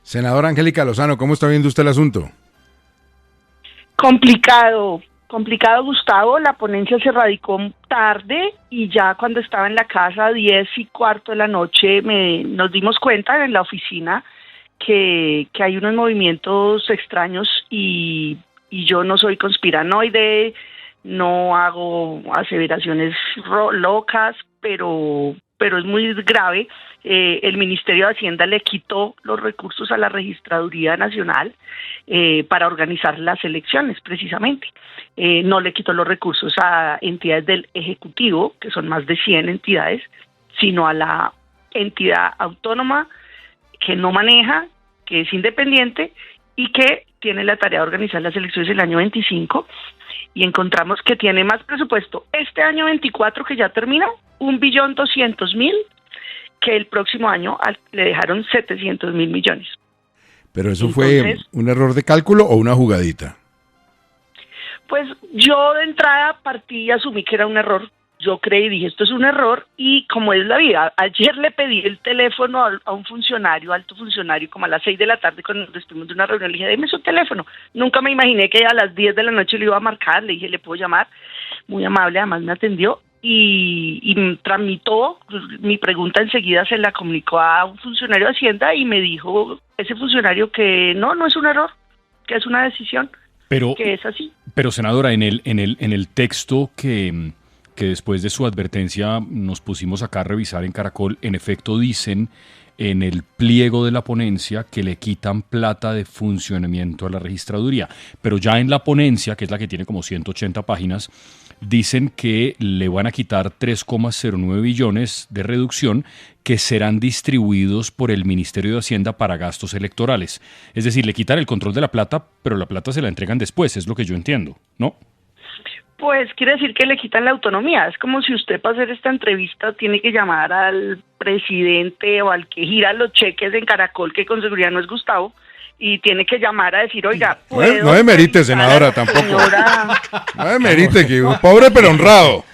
Senadora Angélica Lozano, ¿cómo está viendo usted el asunto? Complicado, Gustavo. La ponencia se radicó tarde y ya cuando estaba en la casa, 10:15 de la noche, nos dimos cuenta en la oficina que hay unos movimientos extraños y yo no soy conspiranoide, no hago aseveraciones locas, pero es muy grave. El Ministerio de Hacienda le quitó los recursos a la Registraduría Nacional para organizar las elecciones, precisamente. No le quitó los recursos a entidades del Ejecutivo, que son más de 100 entidades, sino a la entidad autónoma que no maneja, que es independiente y que tiene la tarea de organizar las elecciones del año 25, y encontramos que tiene más presupuesto este año 24, que ya terminó, 1.200.000.000, que el próximo año le dejaron 700.000 millones. ¿Pero eso fue un error de cálculo o una jugadita? Pues yo de entrada partí y asumí que era un error. Yo creí, dije, esto es un error, y como es la vida, ayer le pedí el teléfono a un funcionario, alto funcionario, como a las 6 de la tarde cuando nos despedimos de una reunión, le dije, deme su teléfono. Nunca me imaginé que a las 10 de la noche le iba a marcar, le dije, ¿le puedo llamar? Muy amable, además me atendió y tramitó mi pregunta, enseguida se la comunicó a un funcionario de Hacienda y me dijo ese funcionario que no es un error, que es una decisión, que es así. Pero senadora, en el texto que después de su advertencia nos pusimos acá a revisar en Caracol, en efecto dicen en el pliego de la ponencia que le quitan plata de funcionamiento a la registraduría, pero ya en la ponencia, que es la que tiene como 180 páginas, dicen que le van a quitar 3,09 billones de reducción que serán distribuidos por el Ministerio de Hacienda para gastos electorales. Es decir, le quitan el control de la plata, pero la plata se la entregan después, es lo que yo entiendo, ¿no? Pues quiere decir que le quitan la autonomía. Es como si usted para hacer esta entrevista tiene que llamar al presidente o al que gira los cheques en Caracol, que con seguridad no es Gustavo, y tiene que llamar a decir, oiga, no demerite, senadora, tampoco. No demerite, que pobre pero honrado.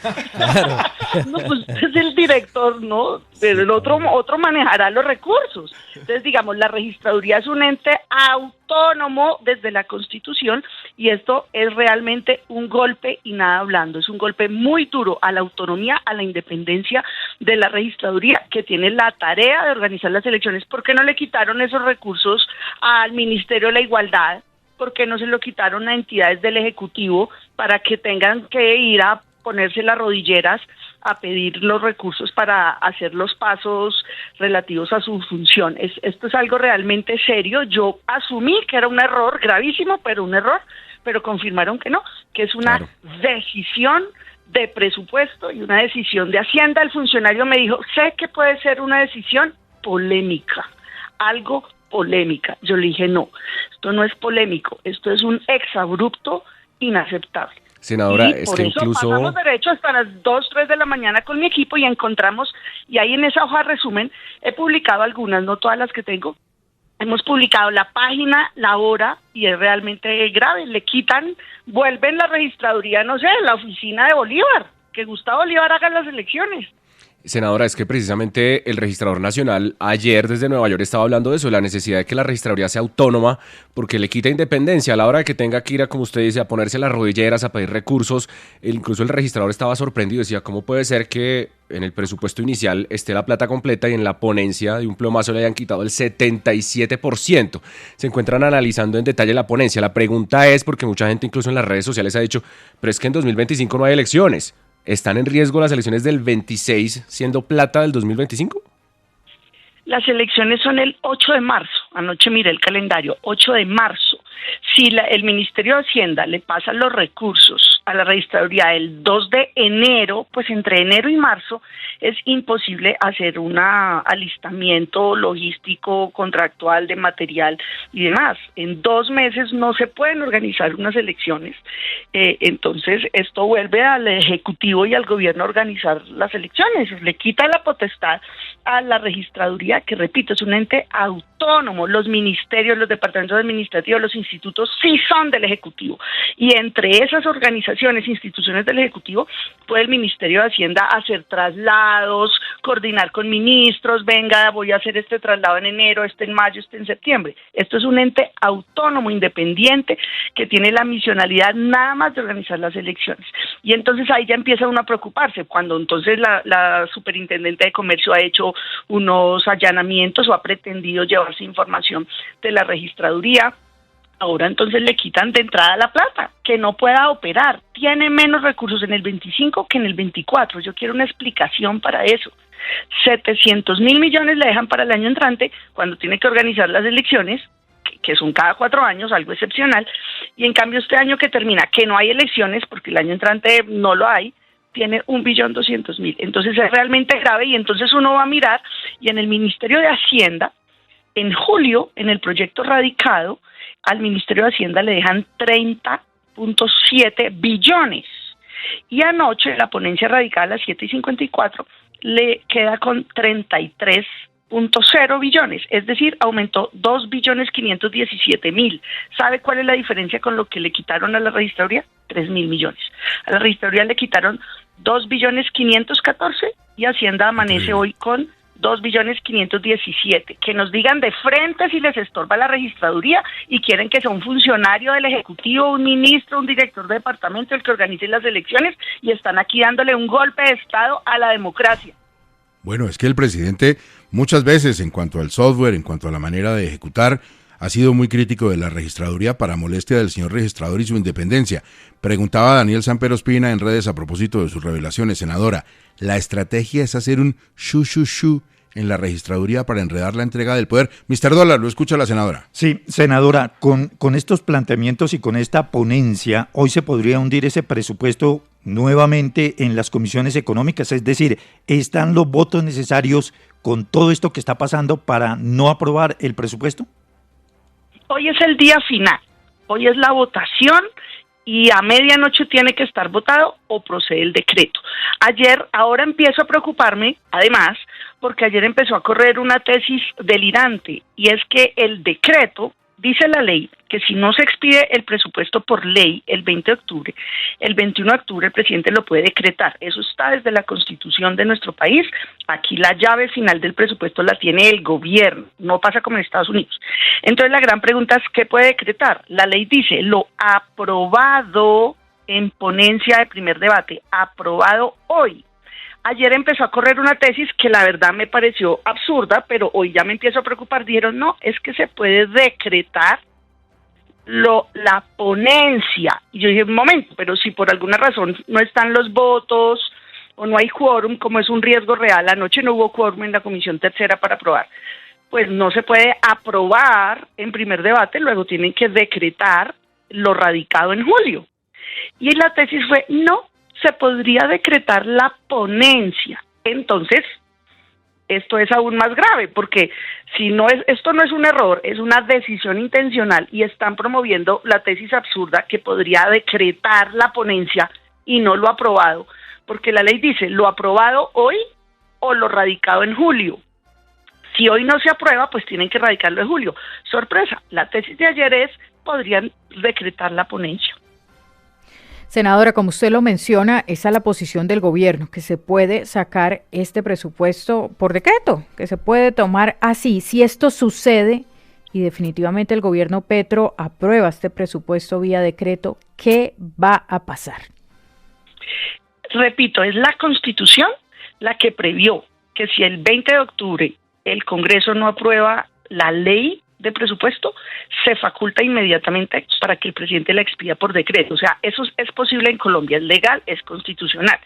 No, pues es el director, ¿no? Pero el otro manejará los recursos. Entonces, digamos, la registraduría es un ente autónomo desde la Constitución, y esto es realmente un golpe y nada blando. Es un golpe muy duro a la autonomía, a la independencia de la registraduría, que tiene la tarea de organizar las elecciones. ¿Por qué no le quitaron esos recursos al Ministerio de la Igualdad? ¿Por qué no se lo quitaron a entidades del Ejecutivo para que tengan que ir a ponerse las rodilleras a pedir los recursos para hacer los pasos relativos a su función? Esto es algo realmente serio. Yo asumí que era un error gravísimo, pero confirmaron que no, que es una decisión de presupuesto y una decisión de Hacienda. El funcionario me dijo, sé que puede ser una decisión polémica, algo polémica. Yo le dije, no, esto no es polémico, esto es un exabrupto inaceptable. Senadora, y es por que eso incluso pasamos derecho hasta las 2, 3 de la mañana con mi equipo y encontramos, y ahí en esa hoja de resumen he publicado algunas, no todas las que tengo. Hemos publicado la página, la hora, y es realmente grave. Le quitan, vuelven la registraduría, no sé, la oficina de Bolívar, que Gustavo Bolívar haga las elecciones. Senadora, es que precisamente el registrador nacional ayer desde Nueva York estaba hablando de eso, la necesidad de que la registraduría sea autónoma, porque le quita independencia a la hora de que tenga que ir a, como usted dice, a ponerse las rodilleras, a pedir recursos. Incluso el registrador estaba sorprendido, decía, ¿cómo puede ser que en el presupuesto inicial esté la plata completa y en la ponencia de un plomazo le hayan quitado el 77%? Se encuentran analizando en detalle la ponencia. La pregunta es, porque mucha gente incluso en las redes sociales ha dicho, pero es que en 2025 no hay elecciones. ¿Están en riesgo las elecciones del 26 siendo plata del 2025? Las elecciones son el 8 de marzo. Anoche miré el calendario, 8 de marzo. Si el Ministerio de Hacienda le pasa los recursos a la registraduría el 2 de enero, pues entre enero y marzo es imposible hacer un alistamiento logístico, contractual, de material y demás. En 2 meses no se pueden organizar unas elecciones. Entonces esto vuelve al Ejecutivo y al Gobierno a organizar las elecciones. Le quita la potestad a la registraduría, que repito, es un ente autónomo. Los ministerios, los departamentos administrativos, los institutos sí son del Ejecutivo. Y entre esas organizaciones, instituciones del Ejecutivo, puede el Ministerio de Hacienda hacer traslados, coordinar con ministros, venga, voy a hacer este traslado en enero, este en mayo, este en septiembre. Esto es un ente autónomo, independiente, que tiene la misionalidad nada más de organizar las elecciones. Y entonces ahí ya empieza uno a preocuparse, cuando entonces la superintendente de comercio ha hecho unos allanamientos o ha pretendido llevarse información de la registraduría. Ahora entonces le quitan de entrada la plata, que no pueda operar, tiene menos recursos en el 25 que en el 24, yo quiero una explicación para eso. 700.000 millones le dejan para el año entrante, cuando tiene que organizar las elecciones, que son cada 4 años, algo excepcional, y en cambio este año que termina, que no hay elecciones, porque el año entrante no lo hay, tiene 1.200.000.000, entonces es realmente grave, y entonces uno va a mirar, y en el Ministerio de Hacienda, en julio, en el proyecto radicado, al Ministerio de Hacienda le dejan 30.7 billones. Y anoche la ponencia radicada a las 7:54 le queda con 33.0 billones, es decir, aumentó 2.517.000. ¿Sabe cuál es la diferencia con lo que le quitaron a la registraduría? 3.000 millones. A la registraduría le quitaron 2.514 y Hacienda amanece hoy con 2.517.000, que nos digan de frente si les estorba la registraduría y quieren que sea un funcionario del Ejecutivo, un ministro, un director de departamento el que organice las elecciones, y están aquí dándole un golpe de Estado a la democracia. Bueno, es que el presidente muchas veces, en cuanto al software, en cuanto a la manera de ejecutar, ha sido muy crítico de la registraduría para molestia del señor registrador y su independencia. Preguntaba Daniel Samper Ospina en redes a propósito de sus revelaciones. Senadora, ¿la estrategia es hacer un shu en la registraduría para enredar la entrega del poder? Mr. Dólar, lo escucha la senadora. Sí, senadora, con estos planteamientos y con esta ponencia, hoy se podría hundir ese presupuesto nuevamente en las comisiones económicas, es decir, ¿están los votos necesarios con todo esto que está pasando para no aprobar el presupuesto? Hoy es el día final, hoy es la votación y a medianoche tiene que estar votado o procede el decreto. Ahora empiezo a preocuparme, además, porque ayer empezó a correr una tesis delirante, y es que el decreto, dice la ley, que si no se expide el presupuesto por ley el 20 de octubre, el 21 de octubre el presidente lo puede decretar. Eso está desde la Constitución de nuestro país. Aquí la llave final del presupuesto la tiene el gobierno, no pasa como en Estados Unidos. Entonces la gran pregunta es, ¿qué puede decretar? La ley dice, lo aprobado en ponencia de primer debate, aprobado hoy. Ayer empezó a correr una tesis que la verdad me pareció absurda, pero hoy ya me empiezo a preocupar. Dijeron, no, es que se puede decretar la ponencia. Y yo dije, un momento, pero si por alguna razón no están los votos o no hay quórum, como es un riesgo real, anoche no hubo quórum en la comisión tercera para aprobar, pues no se puede aprobar en primer debate, luego tienen que decretar lo radicado en julio. Y la tesis fue, no, se podría decretar la ponencia. Entonces, esto es aún más grave, porque si no es, esto no es un error, es una decisión intencional, y están promoviendo la tesis absurda que podría decretar la ponencia y no lo aprobado, porque la ley dice lo aprobado hoy o lo radicado en julio. Si hoy no se aprueba, pues tienen que radicarlo en julio. Sorpresa, la tesis de ayer es, podrían decretar la ponencia. Senadora, como usted lo menciona, esa es la posición del gobierno, que se puede sacar este presupuesto por decreto, que se puede tomar así. Si esto sucede y definitivamente el gobierno Petro aprueba este presupuesto vía decreto, ¿qué va a pasar? Repito, es la Constitución la que previó que si el 20 de octubre el Congreso no aprueba la ley de presupuesto, se faculta inmediatamente para que el presidente la expida por decreto. O sea, eso es posible en Colombia, es legal, es constitucional.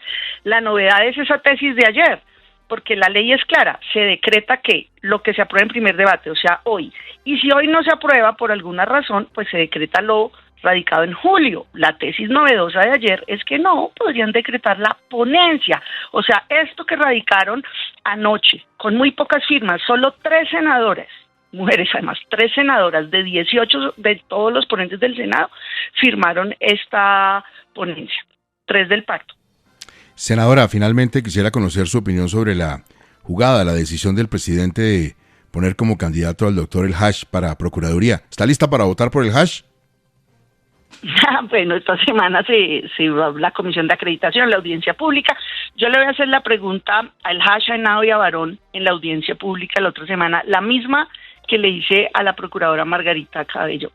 La novedad es esa tesis de ayer, porque la ley es clara, se decreta que lo que se aprueba en primer debate, o sea, hoy, y si hoy no se aprueba por alguna razón, pues se decreta lo radicado en julio. La tesis novedosa de ayer es que no, podrían decretar la ponencia. O sea, esto que radicaron anoche, con muy pocas firmas, solo 3 senadoras, mujeres además, 3 senadoras de 18 de todos los ponentes del Senado firmaron esta ponencia, 3 del pacto. Senadora, finalmente quisiera conocer su opinión sobre la jugada, la decisión del presidente de poner como candidato al doctor El Hash para Procuraduría. ¿Está lista para votar por El Hash? Bueno, esta semana se va la comisión de acreditación, la audiencia pública. Yo le voy a hacer la pregunta al Hasha Henao y a Barón en la audiencia pública la otra semana, la misma que le hice a la procuradora Margarita Cabello.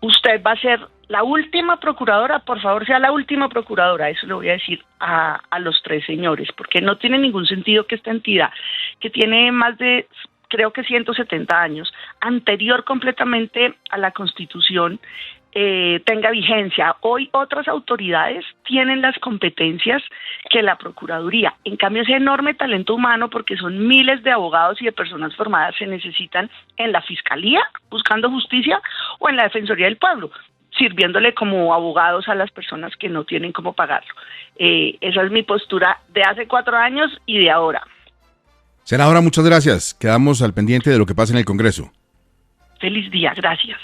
Usted va a ser la última procuradora, por favor sea la última procuradora, eso le voy a decir a los tres señores, porque no tiene ningún sentido que esta entidad, que tiene más de, creo que 170 años, anterior completamente a la Constitución, tenga vigencia. Hoy otras autoridades tienen las competencias que la Procuraduría. En cambio, ese enorme talento humano, porque son miles de abogados y de personas formadas, se necesitan en la Fiscalía, buscando justicia, o en la Defensoría del Pueblo, sirviéndole como abogados a las personas que no tienen cómo pagarlo. Esa es mi postura de hace 4 años y de ahora. Senadora, muchas gracias. Quedamos al pendiente de lo que pasa en el Congreso. Feliz día, gracias.